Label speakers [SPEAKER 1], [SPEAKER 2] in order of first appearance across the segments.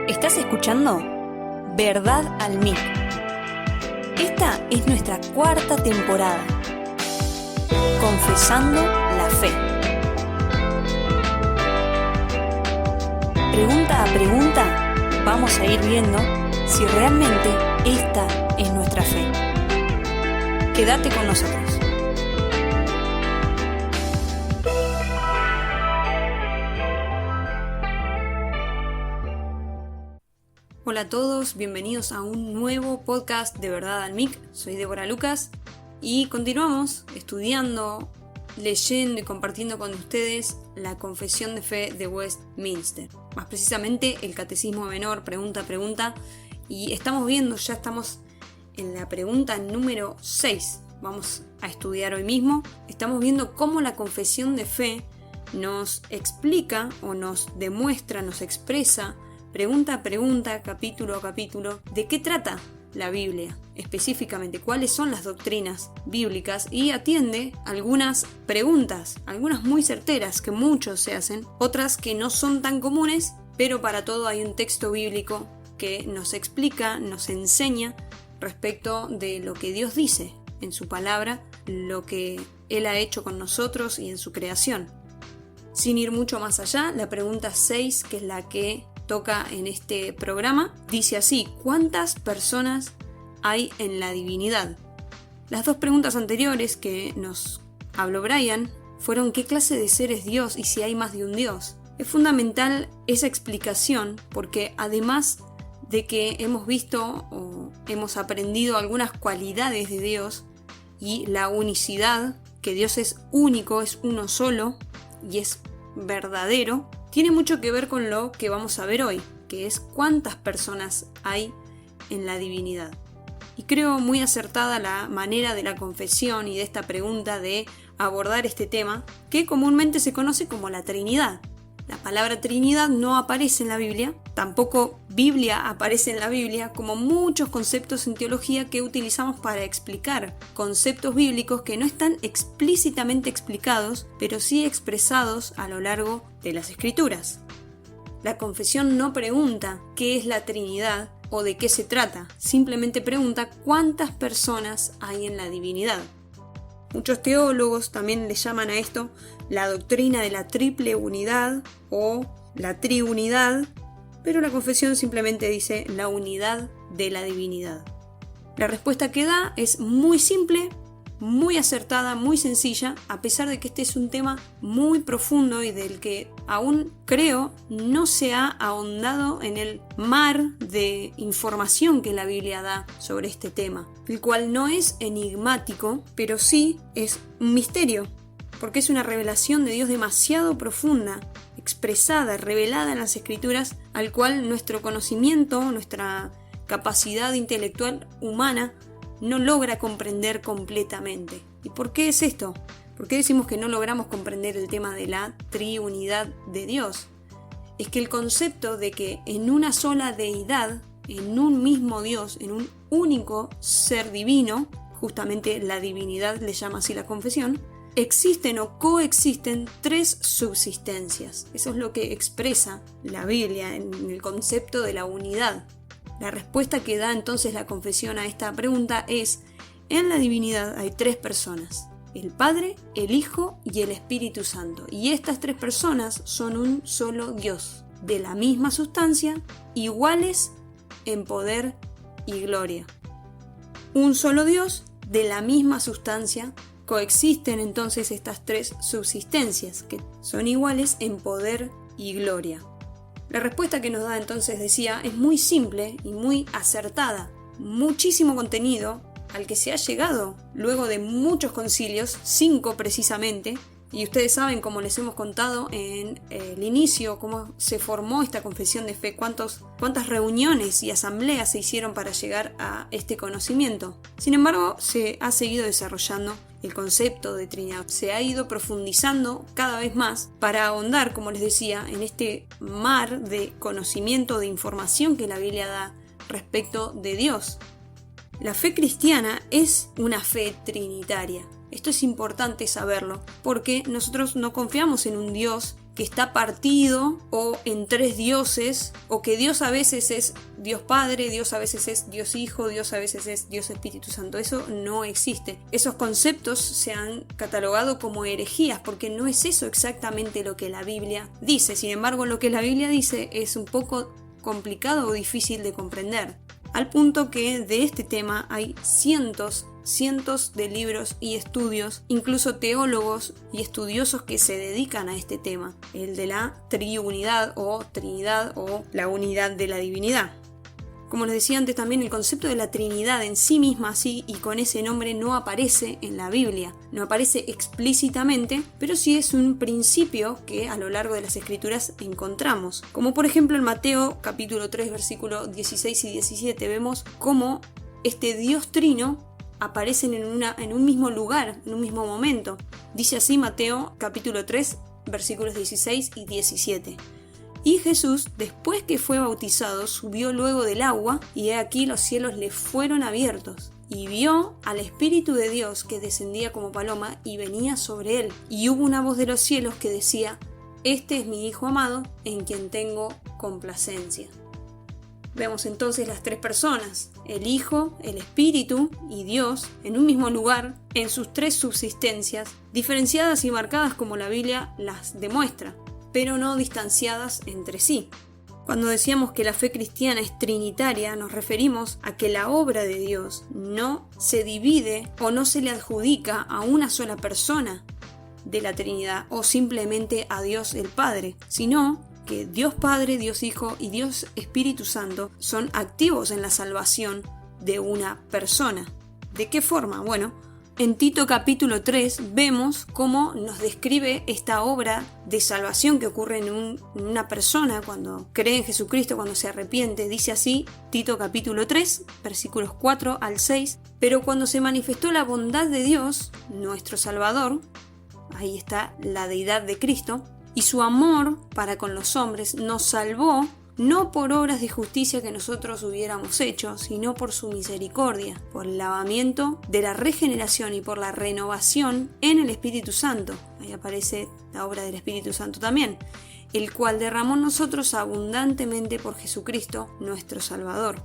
[SPEAKER 1] Estás escuchando Verdad al MIC. Esta es nuestra cuarta temporada. Confesando la fe. Pregunta a pregunta, vamos a ir viendo si realmente esta es nuestra fe. Quédate con nosotros. Hola a todos, bienvenidos a un nuevo podcast de Verdad al MIC. Soy Débora Lucas y continuamos estudiando, leyendo y compartiendo con ustedes la Confesión de Fe de Westminster. Más precisamente el Catecismo Menor, pregunta a pregunta. Y estamos viendo, ya estamos en la pregunta número 6. Vamos a estudiar hoy mismo. Estamos viendo cómo la Confesión de Fe nos explica o nos demuestra, nos expresa pregunta a pregunta, capítulo a capítulo, ¿de qué trata la Biblia? Específicamente, ¿cuáles son las doctrinas bíblicas? Y atiende algunas preguntas, algunas muy certeras que muchos se hacen, otras que no son tan comunes, pero para todo hay un texto bíblico que nos explica, nos enseña respecto de lo que Dios dice en su palabra, lo que Él ha hecho con nosotros y en su creación. Sin ir mucho más allá, la pregunta 6, que es la que toca en este programa, dice así: ¿cuántas personas hay en la divinidad? Las dos preguntas anteriores que nos habló Brian fueron ¿qué clase de ser es Dios y si hay más de un Dios? Es fundamental esa explicación porque además de que hemos visto o hemos aprendido algunas cualidades de Dios y la unicidad, que Dios es único, es uno solo y es verdadero, tiene mucho que ver con lo que vamos a ver hoy, que es cuántas personas hay en la divinidad. Y creo muy acertada la manera de la confesión y de esta pregunta de abordar este tema, que comúnmente se conoce como la Trinidad. La palabra Trinidad no aparece en la Biblia, tampoco Biblia aparece en la Biblia, como muchos conceptos en teología que utilizamos para explicar conceptos bíblicos que no están explícitamente explicados, pero sí expresados a lo largo de las Escrituras. La confesión no pregunta qué es la Trinidad o de qué se trata, simplemente pregunta cuántas personas hay en la divinidad. Muchos teólogos también le llaman a esto la doctrina de la triple unidad o la triunidad, pero la confesión simplemente dice la unidad de la divinidad. La respuesta que da es muy simple, muy acertada, muy sencilla, a pesar de que este es un tema muy profundo y del que aún creo no se ha ahondado en el mar de información que la Biblia da sobre este tema, el cual no es enigmático, pero sí es un misterio, porque es una revelación de Dios demasiado profunda, expresada, revelada en las Escrituras, al cual nuestro conocimiento, nuestra capacidad intelectual humana no logra comprender completamente. ¿Y por qué es esto? ¿Por qué decimos que no logramos comprender el tema de la triunidad de Dios? Es que el concepto de que en una sola deidad, en un mismo Dios, en un único ser divino, justamente la divinidad le llama así la confesión, existen o coexisten tres subsistencias. Eso es lo que expresa la Biblia en el concepto de la unidad. La respuesta que da entonces la confesión a esta pregunta es: en la divinidad hay tres personas, el Padre, el Hijo y el Espíritu Santo. Y estas tres personas son un solo Dios, de la misma sustancia, iguales en poder y gloria. Un solo Dios, de la misma sustancia, coexisten entonces estas tres subsistencias, que son iguales en poder y gloria. La respuesta que nos da entonces, decía, es muy simple y muy acertada. Muchísimo contenido al que se ha llegado luego de muchos concilios, 5 precisamente, y ustedes saben, como les hemos contado en el inicio, cómo se formó esta confesión de fe, cuántas reuniones y asambleas se hicieron para llegar a este conocimiento. Sin embargo, se ha seguido desarrollando el concepto de Trinidad, se ha ido profundizando cada vez más para ahondar, como les decía, en este mar de conocimiento, de información que la Biblia da respecto de Dios. La fe cristiana es una fe trinitaria. Esto es importante saberlo, porque nosotros no confiamos en un Dios que está partido o en tres dioses, o que Dios a veces es Dios Padre, Dios a veces es Dios Hijo, Dios a veces es Dios Espíritu Santo. Eso no existe. Esos conceptos se han catalogado como herejías porque no es eso exactamente lo que la Biblia dice. Sin embargo, lo que la Biblia dice es un poco complicado o difícil de comprender, al punto que de este tema hay cientos de libros y estudios, incluso teólogos y estudiosos que se dedican a este tema, el de la triunidad o Trinidad o la unidad de la divinidad. Como les decía antes, también el concepto de la Trinidad en sí misma, así y con ese nombre, no aparece en la Biblia, no aparece explícitamente, pero sí es un principio que a lo largo de las Escrituras encontramos. Como por ejemplo en Mateo capítulo 3 versículos 16 y 17 vemos cómo este Dios Trino aparecen en un mismo lugar, en un mismo momento. Dice así Mateo capítulo 3 versículos 16 y 17. Y Jesús, después que fue bautizado, subió luego del agua, y he aquí los cielos le fueron abiertos, y vio al Espíritu de Dios que descendía como paloma y venía sobre él. Y hubo una voz de los cielos que decía: Este es mi Hijo amado, en quien tengo complacencia. Vemos entonces las tres personas, el Hijo, el Espíritu y Dios, en un mismo lugar, en sus tres subsistencias, diferenciadas y marcadas como la Biblia las demuestra, pero no distanciadas entre sí. Cuando decíamos que la fe cristiana es trinitaria, nos referimos a que la obra de Dios no se divide o no se le adjudica a una sola persona de la Trinidad o simplemente a Dios el Padre, sino que Dios Padre, Dios Hijo y Dios Espíritu Santo son activos en la salvación de una persona. ¿De qué forma? Bueno, en Tito capítulo 3 vemos cómo nos describe esta obra de salvación que ocurre en una persona cuando cree en Jesucristo, cuando se arrepiente. Dice así Tito capítulo 3, versículos 4 al 6. Pero cuando se manifestó la bondad de Dios, nuestro Salvador, ahí está la deidad de Cristo, y su amor para con los hombres, nos salvó no por obras de justicia que nosotros hubiéramos hecho, sino por su misericordia, por el lavamiento de la regeneración y por la renovación en el Espíritu Santo. Ahí aparece la obra del Espíritu Santo también, el cual derramó en nosotros abundantemente por Jesucristo, nuestro Salvador.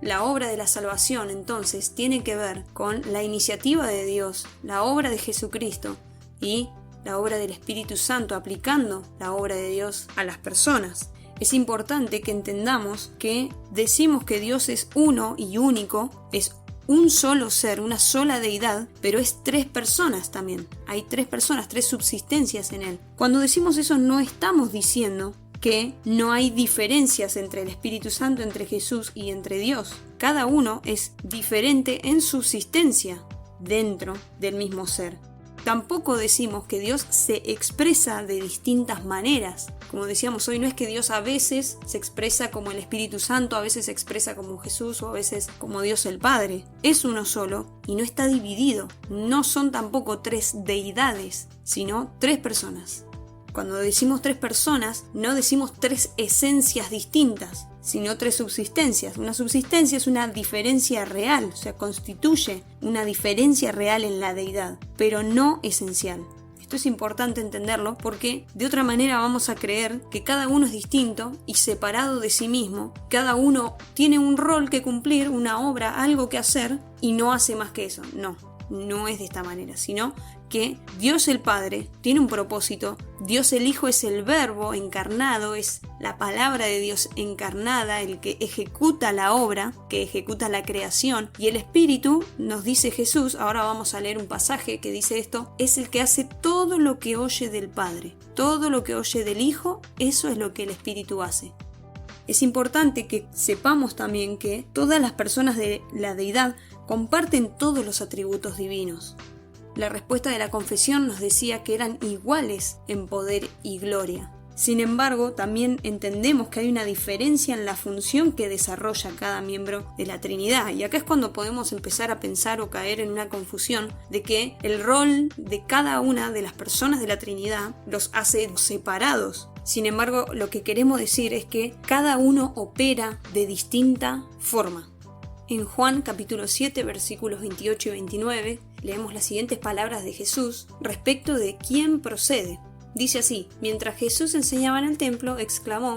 [SPEAKER 1] La obra de la salvación, entonces, tiene que ver con la iniciativa de Dios, la obra de Jesucristo y la obra del Espíritu Santo, aplicando la obra de Dios a las personas. Es importante que entendamos que decimos que Dios es uno y único, es un solo ser, una sola deidad, pero es tres personas también. Hay tres personas, tres subsistencias en Él. Cuando decimos eso no estamos diciendo que no hay diferencias entre el Espíritu Santo, entre Jesús y entre Dios. Cada uno es diferente en subsistencia dentro del mismo ser. Tampoco decimos que Dios se expresa de distintas maneras. Como decíamos hoy, no es que Dios a veces se expresa como el Espíritu Santo, a veces se expresa como Jesús o a veces como Dios el Padre. Es uno solo y no está dividido. No son tampoco tres deidades, sino tres personas. Cuando decimos tres personas, no decimos tres esencias distintas, sino tres subsistencias. Una subsistencia es una diferencia real, o sea, constituye una diferencia real en la deidad, pero no esencial. Esto es importante entenderlo porque de otra manera vamos a creer que cada uno es distinto y separado de sí mismo. Cada uno tiene un rol que cumplir, una obra, algo que hacer y no hace más que eso. No es de esta manera, sino que Dios el Padre tiene un propósito, Dios el Hijo es el Verbo encarnado, es la palabra de Dios encarnada, el que ejecuta la obra, que ejecuta la creación, y el Espíritu, nos dice Jesús, ahora vamos a leer un pasaje que dice esto, es el que hace todo lo que oye del Padre, todo lo que oye del Hijo, eso es lo que el Espíritu hace. Es importante que sepamos también que todas las personas de la deidad comparten todos los atributos divinos. La respuesta de la confesión nos decía que eran iguales en poder y gloria. Sin embargo, también entendemos que hay una diferencia en la función que desarrolla cada miembro de la Trinidad. Y acá es cuando podemos empezar a pensar o caer en una confusión de que el rol de cada una de las personas de la Trinidad los hace separados. Sin embargo, lo que queremos decir es que cada uno opera de distinta forma. En Juan capítulo 7 versículos 28 y 29 leemos las siguientes palabras de Jesús respecto de quién procede. Dice así: mientras Jesús enseñaba en el templo, exclamó: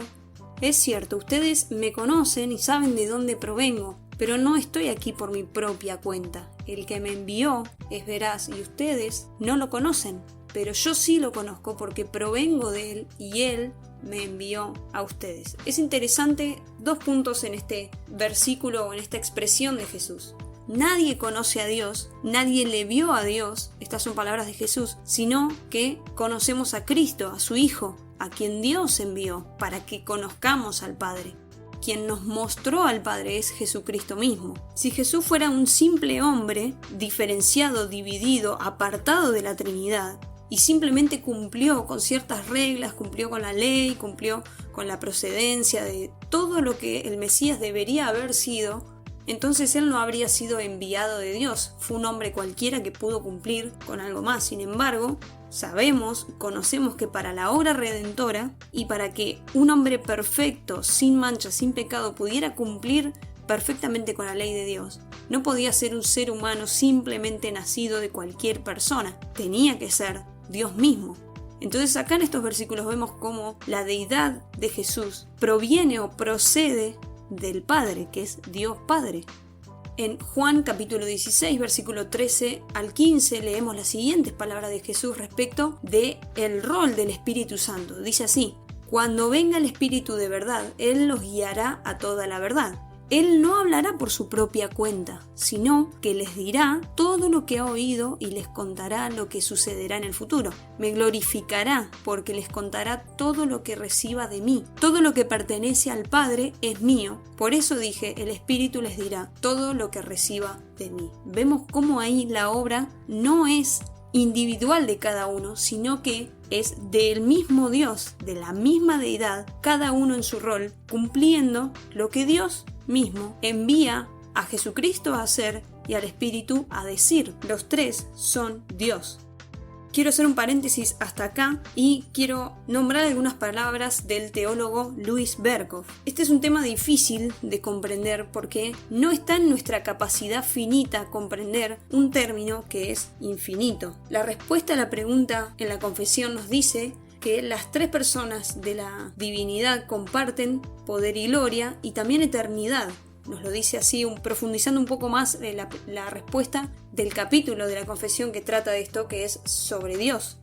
[SPEAKER 1] «Es cierto, ustedes me conocen y saben de dónde provengo, pero no estoy aquí por mi propia cuenta. El que me envió es veraz y ustedes no lo conocen, pero yo sí lo conozco porque provengo de él y él me envió a ustedes». Es interesante dos puntos en este versículo o en esta expresión de Jesús. Nadie conoce a Dios, nadie le vio a Dios, estas son palabras de Jesús, sino que conocemos a Cristo, a su Hijo, a quien Dios envió para que conozcamos al Padre. Quien nos mostró al Padre es Jesucristo mismo. Si Jesús fuera un simple hombre, diferenciado, dividido, apartado de la Trinidad, y simplemente cumplió con ciertas reglas, cumplió con la ley, cumplió con la procedencia de todo lo que el Mesías debería haber sido, entonces él no habría sido enviado de Dios. Fue un hombre cualquiera que pudo cumplir con algo más. Sin embargo, sabemos, conocemos que para la obra redentora y para que un hombre perfecto, sin mancha, sin pecado, pudiera cumplir perfectamente con la ley de Dios, no podía ser un ser humano simplemente nacido de cualquier persona. Tenía que ser Dios mismo. Entonces acá en estos versículos vemos cómo la deidad de Jesús proviene o procede del Padre, que es Dios Padre. En Juan capítulo 16, versículo 13 al 15 leemos las siguientes palabras de Jesús respecto de el rol del Espíritu Santo. Dice así: «Cuando venga el Espíritu de verdad, Él los guiará a toda la verdad. Él no hablará por su propia cuenta, sino que les dirá todo lo que ha oído y les contará lo que sucederá en el futuro. Me glorificará porque les contará todo lo que reciba de mí. Todo lo que pertenece al Padre es mío. Por eso dije, el Espíritu les dirá todo lo que reciba de mí». Vemos cómo ahí la obra no es individual de cada uno, sino que es del mismo Dios, de la misma deidad, cada uno en su rol, cumpliendo lo que Dios mismo envía a Jesucristo a hacer y al Espíritu a decir. Los tres son Dios. Quiero hacer un paréntesis hasta acá y quiero nombrar algunas palabras del teólogo Louis Berkhof. Este es un tema difícil de comprender porque no está en nuestra capacidad finita comprender un término que es infinito. La respuesta a la pregunta en la confesión nos dice que las tres personas de la divinidad comparten poder y gloria y también eternidad. Nos lo dice así, profundizando un poco más la respuesta del capítulo de la confesión que trata de esto, que es sobre Dios.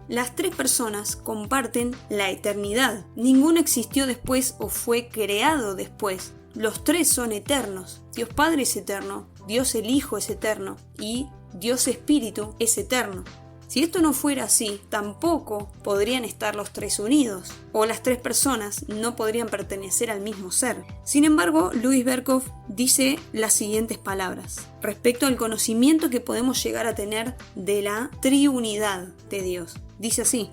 [SPEAKER 1] Las tres personas comparten la eternidad. Ninguno existió después o fue creado después. Los tres son eternos. Dios Padre es eterno, Dios el Hijo es eterno y Dios Espíritu es eterno. Si esto no fuera así, tampoco podrían estar los tres unidos, o las tres personas no podrían pertenecer al mismo ser. Sin embargo, Louis Berkhof dice las siguientes palabras respecto al conocimiento que podemos llegar a tener de la triunidad de Dios. Dice así: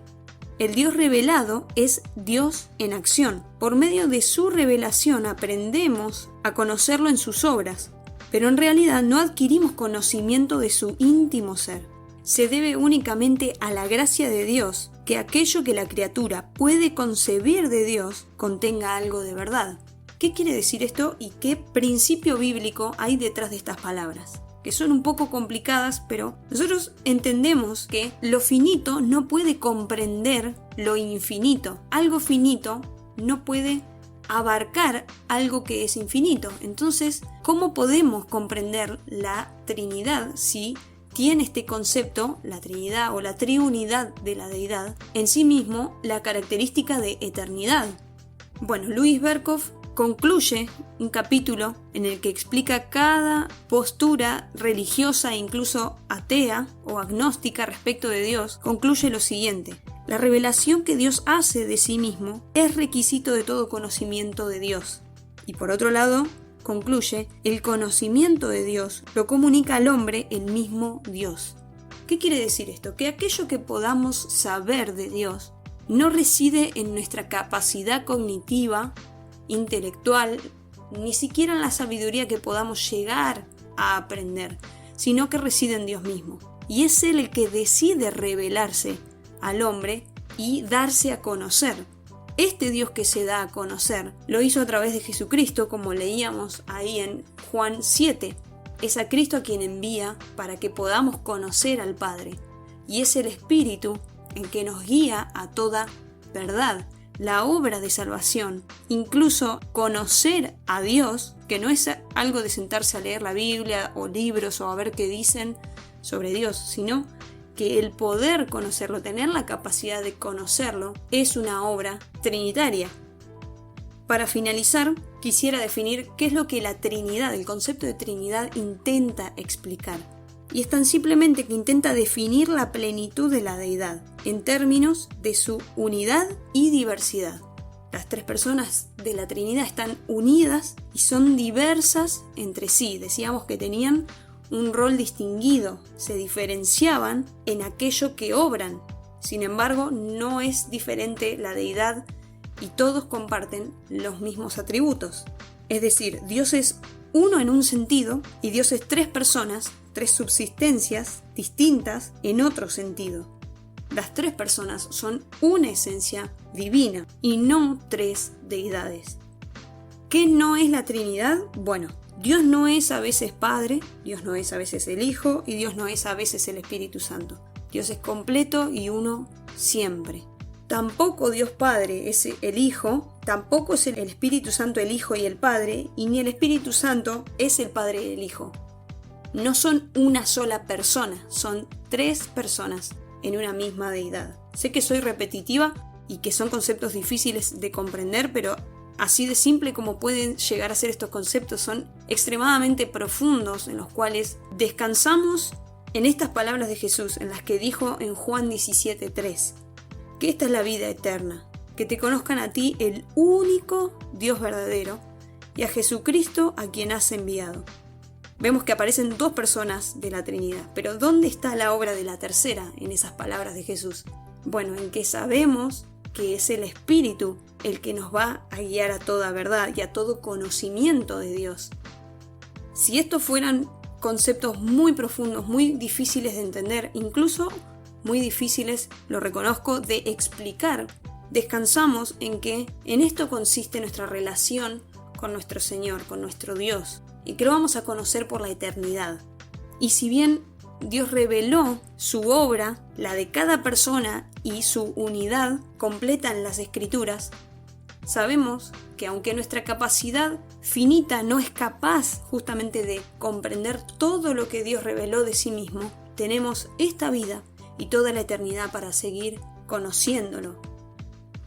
[SPEAKER 1] «El Dios revelado es Dios en acción. Por medio de su revelación aprendemos a conocerlo en sus obras, pero en realidad no adquirimos conocimiento de su íntimo ser. Se debe únicamente a la gracia de Dios que aquello que la criatura puede concebir de Dios contenga algo de verdad». ¿Qué quiere decir esto y qué principio bíblico hay detrás de estas palabras? Que son un poco complicadas, pero nosotros entendemos que lo finito no puede comprender lo infinito. Algo finito no puede abarcar algo que es infinito. Entonces, ¿cómo podemos comprender la Trinidad si tiene este concepto, la Trinidad o la triunidad de la deidad, en sí mismo la característica de eternidad? Bueno, Louis Berkhof concluye un capítulo en el que explica cada postura religiosa e incluso atea o agnóstica respecto de Dios. Concluye lo siguiente: la revelación que Dios hace de sí mismo es requisito de todo conocimiento de Dios. Y por otro lado, concluye, el conocimiento de Dios lo comunica al hombre el mismo Dios. ¿Qué quiere decir esto? Que aquello que podamos saber de Dios no reside en nuestra capacidad cognitiva, intelectual, ni siquiera en la sabiduría que podamos llegar a aprender, sino que reside en Dios mismo. Y es Él el que decide revelarse al hombre y darse a conocer. Este Dios que se da a conocer lo hizo a través de Jesucristo, como leíamos ahí en Juan 7. es a Cristo a quien envía para que podamos conocer al Padre. Y es el Espíritu en que nos guía a toda verdad, la obra de salvación, incluso conocer a Dios, que no es algo de sentarse a leer la Biblia o libros o a ver qué dicen sobre Dios, sino que el poder conocerlo, tener la capacidad de conocerlo, es una obra trinitaria. Para finalizar, quisiera definir qué es lo que la Trinidad, el concepto de Trinidad, intenta explicar. Y es tan simplemente que intenta definir la plenitud de la deidad, en términos de su unidad y diversidad. Las tres personas de la Trinidad están unidas y son diversas entre sí. Decíamos que tenían un rol distinguido, se diferenciaban en aquello que obran. Sin embargo, no es diferente la deidad y todos comparten los mismos atributos. Es decir, Dios es uno en un sentido y Dios es tres personas, tres subsistencias distintas en otro sentido. Las tres personas son una esencia divina y no tres deidades. ¿Qué no es la Trinidad? Bueno, Dios no es a veces Padre, Dios no es a veces el Hijo y Dios no es a veces el Espíritu Santo. Dios es completo y uno siempre. Tampoco Dios Padre es el Hijo, tampoco es el Espíritu Santo el Hijo y el Padre, y ni el Espíritu Santo es el Padre y el Hijo. No son una sola persona, son tres personas en una misma deidad. Sé que soy repetitiva y que son conceptos difíciles de comprender, pero así de simple como pueden llegar a ser estos conceptos, son extremadamente profundos, en los cuales descansamos en estas palabras de Jesús, en las que dijo en Juan 17:3, que esta es la vida eterna, que te conozcan a ti, el único Dios verdadero, y a Jesucristo a quien has enviado. Vemos que aparecen dos personas de la Trinidad, pero ¿dónde está la obra de la tercera en esas palabras de Jesús? Bueno, en que sabemos que es el Espíritu el que nos va a guiar a toda verdad y a todo conocimiento de Dios. Si estos fueran conceptos muy profundos, muy difíciles de entender, incluso muy difíciles, lo reconozco, de explicar, descansamos en que en esto consiste nuestra relación con nuestro Señor, con nuestro Dios, y que lo vamos a conocer por la eternidad. Y si bien Dios reveló su obra, la de cada persona y su unidad completa en las Escrituras, sabemos que aunque nuestra capacidad finita no es capaz justamente de comprender todo lo que Dios reveló de sí mismo, tenemos esta vida y toda la eternidad para seguir conociéndolo.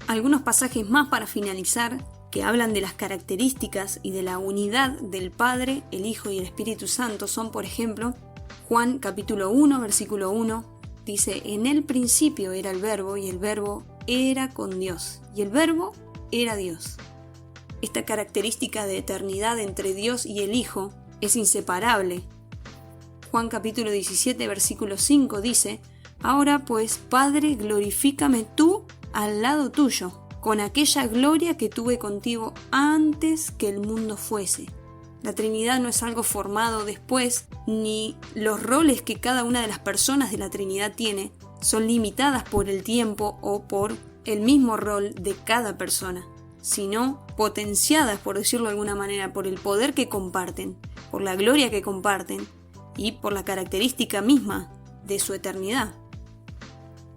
[SPEAKER 1] Algunos pasajes más para finalizar que hablan de las características y de la unidad del Padre, el Hijo y el Espíritu Santo son, por ejemplo, Juan capítulo 1, versículo 1, dice: en el principio era el Verbo y el Verbo era con Dios y el Verbo era Dios. Esta característica de eternidad entre Dios y el Hijo es inseparable. Juan capítulo 17, versículo 5 dice: ahora pues, Padre, glorifícame tú al lado tuyo, con aquella gloria que tuve contigo antes que el mundo fuese. La Trinidad no es algo formado después, ni los roles que cada una de las personas de la Trinidad tiene son limitadas por el tiempo o por el mismo rol de cada persona, sino potenciadas, por decirlo de alguna manera, por el poder que comparten, por la gloria que comparten y por la característica misma de su eternidad.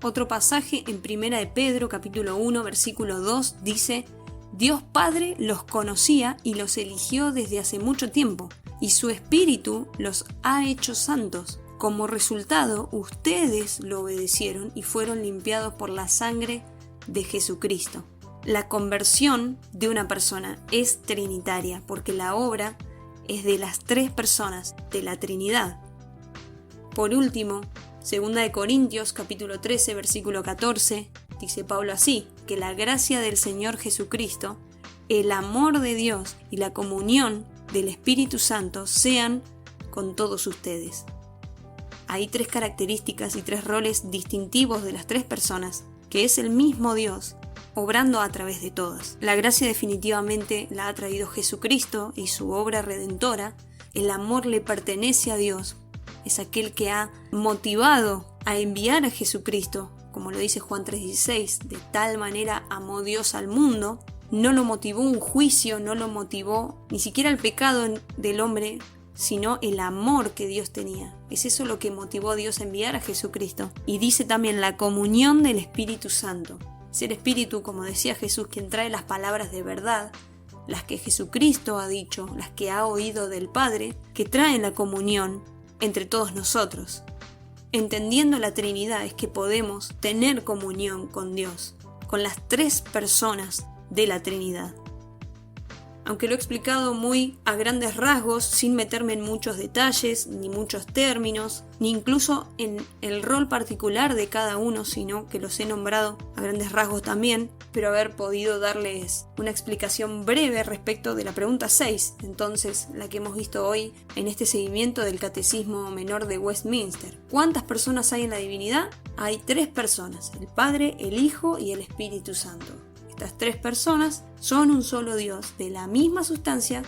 [SPEAKER 1] Otro pasaje en 1 de Pedro, capítulo 1, versículo 2, dice: Dios Padre los conocía y los eligió desde hace mucho tiempo, y su Espíritu los ha hecho santos. Como resultado, ustedes lo obedecieron y fueron limpiados por la sangre de Jesucristo. La conversión de una persona es trinitaria, porque la obra es de las tres personas de la Trinidad. Por último, 2 de Corintios capítulo 13 versículo 14, dice Pablo así: que la gracia del Señor Jesucristo, el amor de Dios y la comunión del Espíritu Santo sean con todos ustedes. Hay tres características y tres roles distintivos de las tres personas, que es el mismo Dios, obrando a través de todas. La gracia definitivamente la ha traído Jesucristo y su obra redentora. El amor le pertenece a Dios. Es aquel que ha motivado a enviar a Jesucristo, como lo dice Juan 3:16, de tal manera amó Dios al mundo. No lo motivó un juicio, no lo motivó ni siquiera el pecado del hombre sino el amor que Dios tenía. Es eso lo que motivó a Dios a enviar a Jesucristo. Y dice también la comunión del Espíritu Santo. Es el Espíritu, como decía Jesús, quien trae las palabras de verdad, las que Jesucristo ha dicho, las que ha oído del Padre, que traen la comunión entre todos nosotros. Entendiendo la Trinidad es que podemos tener comunión con Dios, con las tres personas de la Trinidad. Aunque lo he explicado muy a grandes rasgos, sin meterme en muchos detalles, ni muchos términos, ni incluso en el rol particular de cada uno, sino que los he nombrado a grandes rasgos también, pero haber podido darles una explicación breve respecto de la pregunta 6, entonces la que hemos visto hoy en este seguimiento del Catecismo Menor de Westminster. ¿Cuántas personas hay en la divinidad? Hay 3 personas, el Padre, el Hijo y el Espíritu Santo. Estas 3 personas son un solo Dios, de la misma sustancia,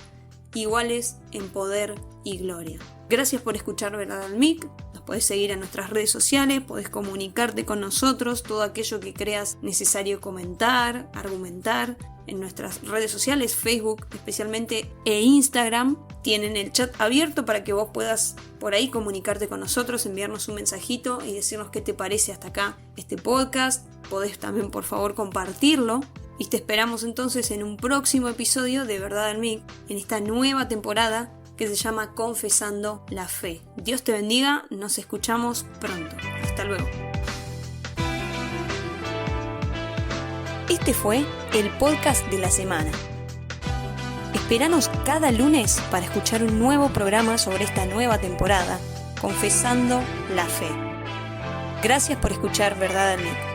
[SPEAKER 1] iguales en poder y gloria. Gracias por escuchar Verdad al MIC. Nos podés seguir en nuestras redes sociales, podés comunicarte con nosotros, todo aquello que creas necesario comentar, argumentar. En nuestras redes sociales, Facebook especialmente e Instagram, tienen el chat abierto para que vos puedas por ahí comunicarte con nosotros, enviarnos un mensajito y decirnos qué te parece hasta acá este podcast. Podés también por favor compartirlo y te esperamos entonces en un próximo episodio de Verdad al MIC, en esta nueva temporada que se llama Confesando la Fe. Dios te bendiga, nos escuchamos pronto. Hasta luego. Este fue el podcast de la semana. Espéranos cada lunes para escuchar un nuevo programa sobre esta nueva temporada, Confesando la Fe. Gracias por escuchar Verdad al MIC.